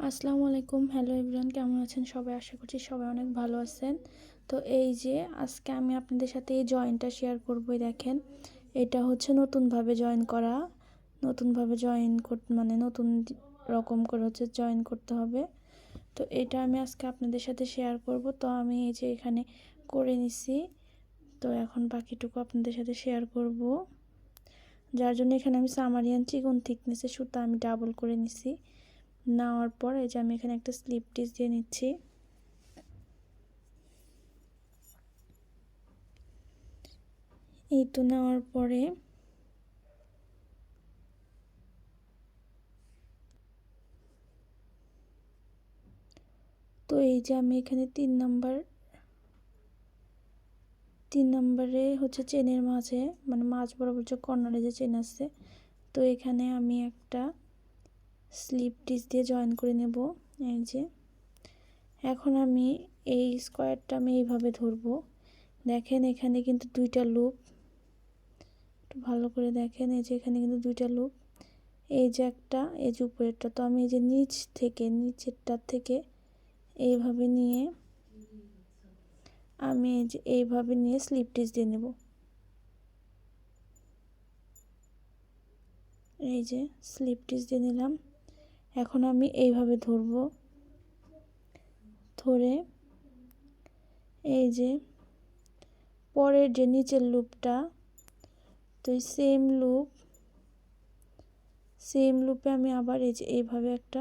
আসসালামু আলাইকুম। Hello everyone, কেমন আছেন সবাই? আশা করছি সবাই অনেক ভালো আছেন। তো এই যে আজকে আমি আপনাদের সাথে এই জয়েনটা শেয়ার করবো। দেখেন, এটা হচ্ছে নতুনভাবে জয়েন করা। নতুনভাবে জয়েন মানে নতুন রকম করে হচ্ছে জয়েন করতে হবে। তো এটা আমি আজকে আপনাদের সাথে শেয়ার করব। তো আমি এই যে এখানে করে নিছি। তো এখন বাকিটুকু আপনাদের সাথে শেয়ার করব, যার জন্য এখানে আমি সামারিয়ান চিকন থিকনেসের সুতা আমি ডাবল করে নিছি। নেওয়ার পর এই যে আমি এখানে একটা স্লিপ স্টিচ দিয়ে নিচ্ছি। এই তো নেওয়ার পরে তো এই যে আমি এখানে তিন নাম্বারে হচ্ছে চেনের মাঝে, মানে মাঝ বরাবর যে কর্নারে যে চেন আছে, তো এখানে আমি একটা স্লিপ স্টিচ দিয়ে জয়েন করে নেব। এই যে এখন আমি এই স্কোয়ারটা আমি এইভাবে ধরবো। দেখেন এখানে কিন্তু দুইটা লুপ, একটু ভালো করে দেখেন। এই যে এখানে কিন্তু দুইটা লুপ, এই যে একটা, এই যে উপরেরটা। তো আমি এই যে নিচেরটার থেকে এইভাবে নিয়ে আমি এই যে এইভাবে নিয়ে স্লিপ স্টিচ দিয়ে নেব। এই যে স্লিপ স্টিচ দিয়ে নিলাম। এখন আমি এইভাবে ধরে এই যে পরের যে নিচের লুপটা, তো সেম লুপে আমি আবার এই যে এইভাবে একটা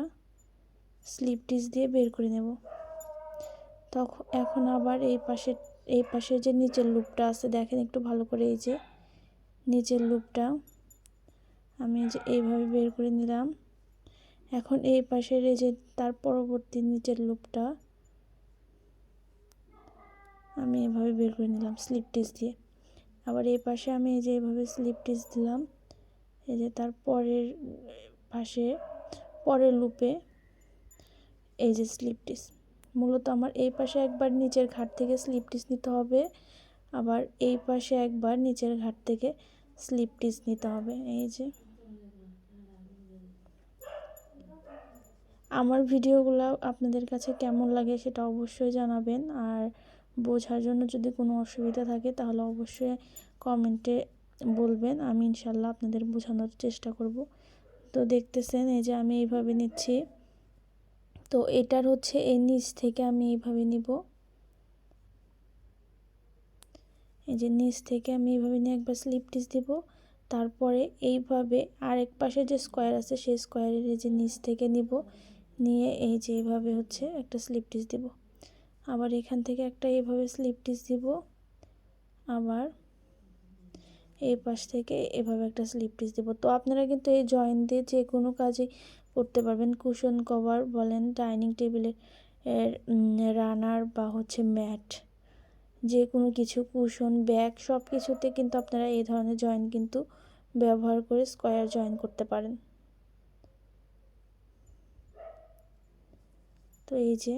স্লিপ স্টিচ দিয়ে বের করে নেব। এখন আবার এই পাশের যে নিচের লুপটা আছে, দেখেন একটু ভালো করে, এই যে নিচের লুপটা আমি এই যে এইভাবে বের করে নিলাম। এখন এই পাশের এই যে তার পরবর্তী নিচের লুপটা আমি এভাবে বের করে নিলাম স্লিপ স্টিচ দিয়ে। আবার এই পাশে আমি এই যে এইভাবে স্লিপ স্টিচ দিলাম। এই যে তার পরের লুপে এই যে স্লিপ স্টিচ। মূলত আমার এই পাশে একবার নিচের ঘাট থেকে স্লিপ স্টিচ নিতে হবে, আবার এই পাশে একবার নিচের ঘাট থেকে স্লিপ স্টিচ নিতে হবে। এই যে আমার ভিডিওগুলো আপনাদের কাছে কেমন লাগে সেটা অবশ্যই জানাবেন। আর বোঝার জন্য যদি কোনো অসুবিধা থাকে তাহলে অবশ্যই কমেন্টে বলবেন, আমি ইনশাল্লাহ আপনাদের বোঝানোর চেষ্টা করব। তো দেখতেছেন এই যে আমি এইভাবে নিচ্ছি। তো এটার হচ্ছে এই নিচ থেকে আমি এইভাবে নিব। এই যে নিচ থেকে আমি এইভাবে নিয়ে একবার স্লিপ স্টিচ দিব। তারপরে এইভাবে আরেক পাশে যে স্কোয়ার আছে সেই স্কোয়ারের এই যে নিচ থেকে নিব, নিয়ে এই যে এইভাবে হচ্ছে একটা স্লিপ স্টিচ দিব। আবার এখান থেকে একটা এইভাবে স্লিপ স্টিচ দিব। আবার এই পাশ থেকে এভাবে একটা স্লিপ স্টিচ দিব। তো আপনারা কিন্তু এই জয়েন দিয়ে যে কোনো কাজই করতে পারবেন। কুশন কভার বলেন, ডাইনিং টেবিলের রানার বা হচ্ছে ম্যাট, যে কোনো কিছু, কুশন, ব্যাগ, সব কিছুতে কিন্তু আপনারা এই ধরনের জয়েন কিন্তু ব্যবহার করে স্কোয়ার জয়েন করতে পারেন। তো এই যে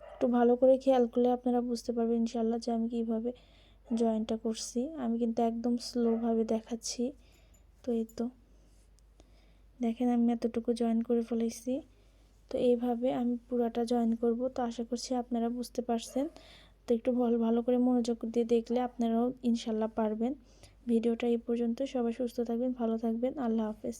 একটু ভালো করে খেয়াল করলে আপনারা বুঝতে পারবেন ইনশাল্লাহ যে আমি কীভাবে জয়েনটা করছি। আমি কিন্তু একদম স্লোভাবে দেখাচ্ছি। তো এই তো দেখেন আমি এতটুকু জয়েন করে ফেলেছি। তো এইভাবে আমি পুরাটা জয়েন করব। তো আশা করছি আপনারা বুঝতে পারছেন। তো একটু ভালো করে মনোযোগ দিয়ে দেখলে আপনারাও ইনশাল্লাহ পারবেন। ভিডিওটা এই পর্যন্ত। সবাই সুস্থ থাকবেন, ভালো থাকবেন। আল্লাহ হাফেজ।